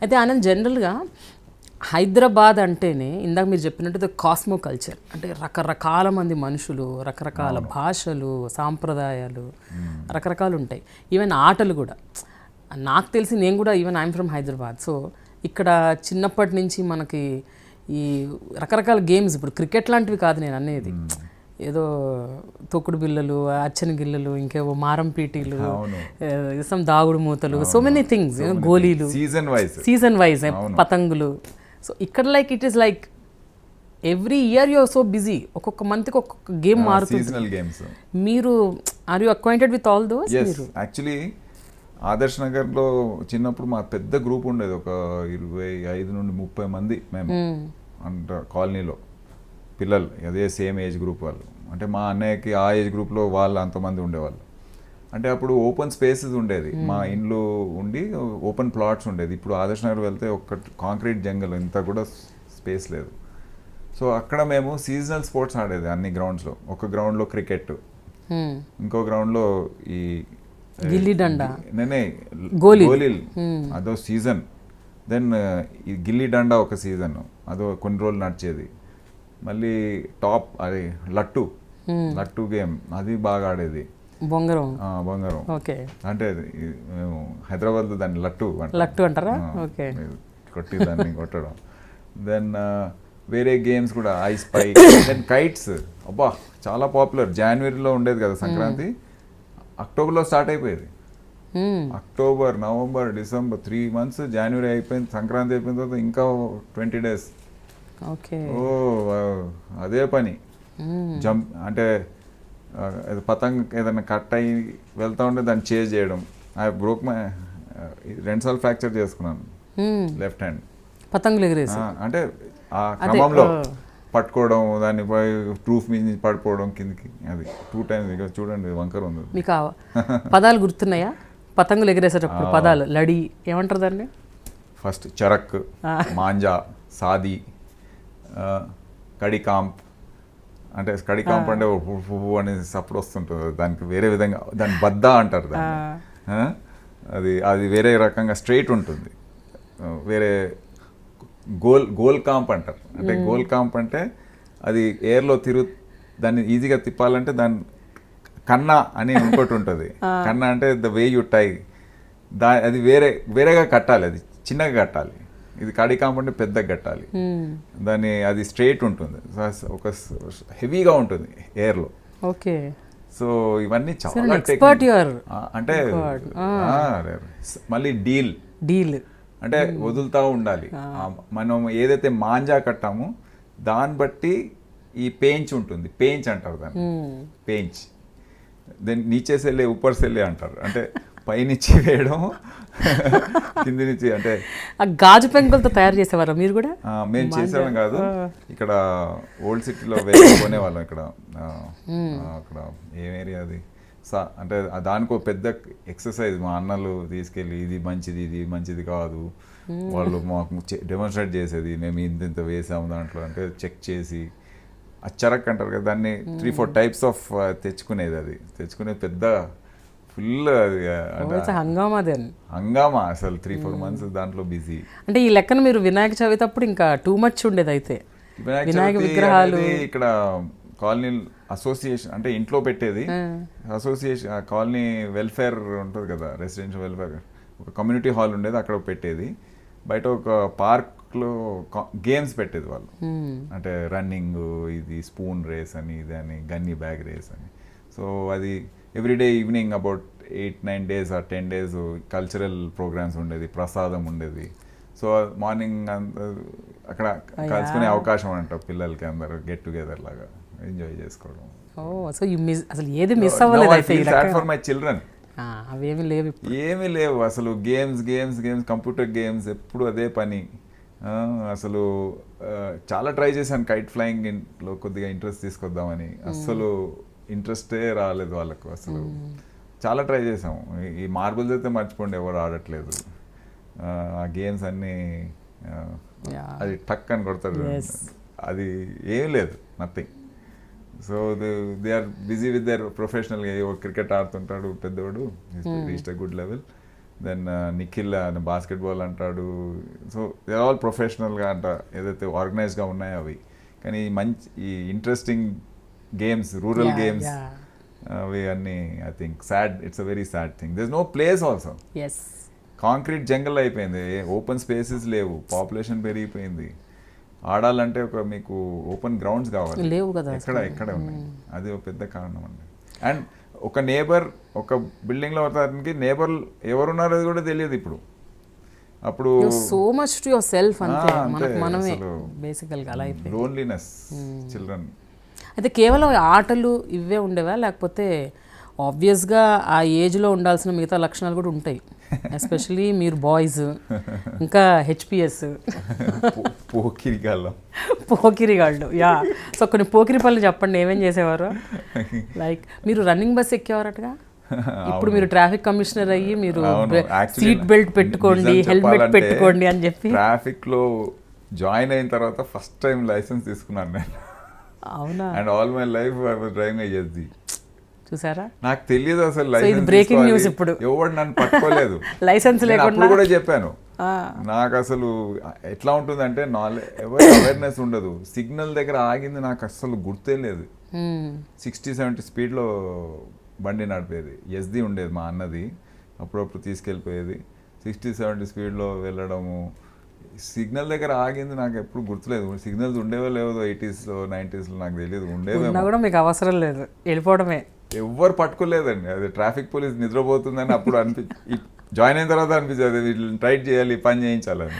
అయితే ఆనంద్ జనరల్గా హైదరాబాద్ అంటేనే ఇందాక మీరు చెప్పినట్టు కాస్మో కల్చర్, అంటే రకరకాల మంది మనుషులు, రకరకాల భాషలు, సాంప్రదాయాలు రకరకాలు ఉంటాయి. ఈవెన్ ఆటలు కూడా. నాకు తెలిసి నేను కూడా even I'm from Hyderabad. So ఇక్కడ చిన్నప్పటి నుంచి మనకి ఈ రకరకాల గేమ్స్, ఇప్పుడు క్రికెట్ లాంటివి కాదు నేను అనేది, ఏదో తొక్కుడు బిళ్ళలు, అచ్చని గిల్లలు, ఇంకేవో మారం పీటీలు, సమ్ దాగుడు మూతలు, సో మెనీ థింగ్స్, గోళీలు, సీజన్ వైజ్ పతంగులు. సో ఇక్కడ like it is like every year you are so busy, ఒక్కొక్క మంత్కి ఒక్కొక్క గేమ్ మారుతుంది. మీరు are you acquainted with all those? Actually Adarsh నగర్లో చిన్నప్పుడు మా పెద్ద గ్రూప్ ఉండేది, ఒక 25 నుండి 30 మంది మేము అంటే కాలనీలో పిల్లలు, అదే సేమ్ ఏజ్ గ్రూప్ వాళ్ళు. అంటే మా అన్నయ్యకి ఆ ఏజ్ గ్రూప్లో వాళ్ళు అంతమంది ఉండేవాళ్ళు. అంటే అప్పుడు ఓపెన్ స్పేసెస్ ఉండేది, మా ఇండ్లు ఉండి ఓపెన్ ప్లాట్స్ ఉండేది. ఇప్పుడు ఆదర్శ్ నగర్ వెళ్తే ఒక కాంక్రీట్ జంగల్, ఇంత కూడా స్పేస్ లేదు. సో అక్కడ మేము సీజనల్ స్పోర్ట్స్ ఆడేది అన్ని గ్రౌండ్స్లో. ఒక గ్రౌండ్లో క్రికెట్, ఇంకో గ్రౌండ్లో ఈ గిల్లి డండా, గోళీలు, అదో సీజన్. దెన్ ఈ గిల్లి డండా ఒక సీజన్, అదో కొన్ని రోజులు నడిచేది. మళ్ళీ టాప్ అది లట్టు గేమ్, అది బాగా ఆడేది. బొంగరం అంటే మేము హైదరాబాద్లో దాన్ని లట్టు అంటారా, కొట్టి దాన్ని కొట్టడం. దెన్ వేరే గేమ్స్ కూడా, ఐస్ పై, దెన్ కైట్స్, అబ్బా చాలా పాపులర్. జనవరిలో ఉండేది కదా సంక్రాంతి, అక్టోబర్లో స్టార్ట్ అయిపోయేది. October, November, December 3 months. జనవరి అయిపోయింది, సంక్రాంతి అయిపోయిన తర్వాత ఇంకా 20 days. ఓ అదే పని. జంప్ అంటే పతంగ్ ఏదైనా కట్ అయ్యి వెళ్తా ఉంటే దాన్ని చేజ్ చేయడం. ఐ బ్రోక్ మై 2 సార్లు ఫ్రాక్చర్ చేసుకున్నాను లెఫ్ట్ హ్యాండ్. పతంగులు ఎగరేసి అంటే ఆ క్రమంలో పట్టుకోవడం, దాన్ని ప్రూఫ్ మీద పడిపోవడం కిందికి, అది 2 times. ఇక చూడండి వంకర ఉంది. మీకు పదాలు గుర్తున్నాయా పతంగులు ఎగరేసేటప్పుడు? పదాలు లడి ఏమంటారు దాన్ని? ఫస్ట్ చరక్, మాంజా, సాది, కడికాంప్. అంటే కడికాంప్ అంటే పువ్వు అనేది సప్పుడు వస్తుంటుంది, దానికి వేరే విధంగా దాన్ని బద్ద అంటారు దాన్ని. అది వేరే రకంగా స్ట్రైట్ ఉంటుంది. వేరే గోల్ కాంప్ అంటారు. అంటే గోల్ కాంప్ అంటే అది ఎయిర్లో దాన్ని ఈజీగా తిప్పాలంటే దాని కన్నా అని ఇంకోటి ఉంటుంది. కన్నా అంటే ద వే యూ టై, అది వేరేగా కట్టాలి, అది చిన్నగా కట్టాలి. ఇది కడి కాంప్ అంటే పెద్దగా కట్టాలి. దాన్ని అది స్ట్రైట్ ఉంటుంది, ఒక హెవీగా ఉంటుంది ఎయిర్లో. ఓకే. సో ఇవన్నీ చాలా అంటే మళ్ళీ డీల్ అంటే వదులుతూ ఉండాలి. మనం ఏదైతే మాంజా కట్టామో దాన్ని బట్టి ఈ పేంచ్ ఉంటుంది, పేంచ్ అంటారు దాన్ని, పేంచ్. దెన్ నీచేసి వెళ్ళే ఊపర్స్ వెళ్ళే అంటారు, అంటే పైనుంచి వేయడం, కింది నుంచి. అంటే గాజు పెంకులతో తయారు చేసేవారు మీరు కూడా? మేము చేసేవాళ్ళం కాదు, ఇక్కడ ఓల్డ్ సిటీలో కొనేవాళ్ళం. ఇక్కడ అక్కడ ఏం ఏరియా అది, అంటే దానికి ఒక పెద్ద ఎక్సర్సైజ్. మా అన్నలు తీసుకెళ్ళి ఇది మంచిది కాదు, వాళ్ళు మాకు డెమాన్స్ట్రేట్ చేసేది. మేము ఇంత వేసాము దాంట్లో అంటే చెక్ చేసి, అచ్చరక్ అంటారు కదా దాన్ని, 3-4 types ఆఫ్ తెచ్చుకునేది. అది తెచ్చుకునేది పెద్ద ఫుల్ హంగామా అసలు. 3-4 months దాంట్లో బిజీ. అంటే ఈ లెక్కన మీరు వినాయక చవితి అప్పుడు ఇంకా టూ మచ్ ఉండేది. అయితే వినాయక విగ్రహాలు ఇక్కడ కాలనీ అసోసియేషన్, అంటే ఇంట్లో పెట్టేది అసోసియేషన్, కాలనీ వెల్ఫేర్ ఉంటుంది కదా, రెసిడెన్షియల్ వెల్ఫేర్, ఒక కమ్యూనిటీ హాల్ ఉండేది, అక్కడ పెట్టేది. బయట ఒక పార్క్లో గేమ్స్ పెట్టేది వాళ్ళు, అంటే రన్నింగ్, ఇది స్పూన్ రేస్ అని, ఇది అని, గన్నీ బ్యాగ్ రేస్ అని. సో అది everyday evening about 8-9 days or 10 days cultural programmes ఉండేది, ప్రసాదం ఉండేది. సో మార్నింగ్ అక్కడ కలుసుకునే అవకాశం అంట పిల్లలకి, అందరూ గెట్ టుగెదర్ లాగా ఎంజాయ్ చేసుకోవడం. సో అసలు ఏది మిస్ అవ్వలేదు ఫర్ మై చిల్డ్రన్. ఏమీ లేవు అసలు. గేమ్స్, కంప్యూటర్ గేమ్స్, ఎప్పుడు అదే పని. అసలు చాలా ట్రై చేశాను కైట్ ఫ్లయింగ్ లో కొద్దిగా ఇంట్రెస్ట్ తీసుకొద్దామని, అస్సలు ఇంట్రెస్టే రాలేదు వాళ్ళకు అసలు. చాలా ట్రై చేసాము. ఈ మార్బుల్స్ అయితే మర్చిపోండి, ఎవరు ఆడట్లేదు. ఆ గేమ్స్ అన్నీ అది టక్ అని కొడతారు, అది ఏం లేదు, nothing. So they are busy with their ప్రొఫెషనల్గా. క్రికెట్ ఆడుతుంటాడు పెద్దవాడు, reached a good level. Then Nikhil basketball అంటాడు. సో దే ఆల్ ప్రొఫెషనల్గా అంట ఏదైతే ఆర్గనైజ్గా ఉన్నాయో అవి. కానీ ఈ ఇంట్రెస్టింగ్ గేమ్స్, రూరల్ గేమ్స్ అవి అన్నీ I think sad, it's a very sad thing. There is no place also. Concrete jungle అయిపోయింది, ఓపెన్ స్పేసెస్ లేవు, పాపులేషన్ పెరిగిపోయింది. ఆడాలంటే ఒక మీకు ఓపెన్ గ్రౌండ్స్ కావాలి, లేవు కదా, ఎక్కడ ఉన్నాయి. అది ఒక పెద్ద కారణం అండి. అండ్ ఒక నేబర్, ఒక బిల్డింగ్లో అతనికి నేబర్ ఎవరున్నారో అది కూడా తెలియదు ఇప్పుడు. అప్పుడు so much to your self, అంతే మనమే బేసికల్గా అలా అయిపోయింది. Loneliness children. అయితే కేవలం ఆటలు ఇవే ఉండేవా, లేకపోతే ఆబ్వియస్గా ఆ ఏజ్లో ఉండాల్సిన మిగతా లక్షణాలు కూడా ఉంటాయి, ఎస్పెషలీ మీరు బాయ్స్, ఇంకా హెచ్పిఎస్ పోకిరిగాళ్ళు. యా, సో కొన్ని పోకిరి పనులు చెప్పండి, ఏమేం చేసేవారు? లైక్ మీరు రన్నింగ్ బస్ ఎక్కేవారటగా, ఇప్పుడు మీరు ట్రాఫిక్ కమిషనర్ అయ్యి మీరు సీట్ బెల్ట్ పెట్టుకోండి, హెల్మెట్ పెట్టుకోండి అని చెప్పి. ట్రాఫిక్లో జాయిన్ అయిన తర్వాత ఫస్ట్ టైం లైసెన్స్ తీసుకున్నాను నేను. అవునా? And all my life I was driving అయ్యేది. చూసారా, నాకు తెలియదు అసలు లైసెన్స్. బ్రేకింగ్ న్యూస్ ఇప్పుడు. ఎవరు నన్ను పట్టుకోలేదు, లైసెన్స్ లేకుండా కూడా చెప్పాను. నాకు అసలు ఎట్లా ఉంటుందంటే అవేర్నెస్ ఉండదు. సిగ్నల్ దగ్గర ఆగింది నాకు అసలు గుర్తే లేదు. 60-70 స్పీడ్లో బండి నడిపేది. ఎస్ది ఉండేది మా అన్నది, అప్పుడప్పుడు తీసుకెళ్ళిపోయేది. 60-70 స్పీడ్లో వెళ్ళడము. సిగ్నల్ దగ్గర ఆగింది నాకు ఎప్పుడు గుర్తులేదు. సిగ్నల్స్ ఉండేవో లేవో 80s, 90s నాకు తెలియదు. ఉండేవో కూడా మీకు అవసరం లేదు, వెళ్ళిపోవడమే. ఎవ్వరు పట్టుకోలేదండి. అది ట్రాఫిక్ పోలీస్ నిద్రపోతుందని అప్పుడు జాయిన్ అయిన తర్వాత అనిపించేది వీళ్ళని టైట్ చేయాలి, పని చేయించాలని.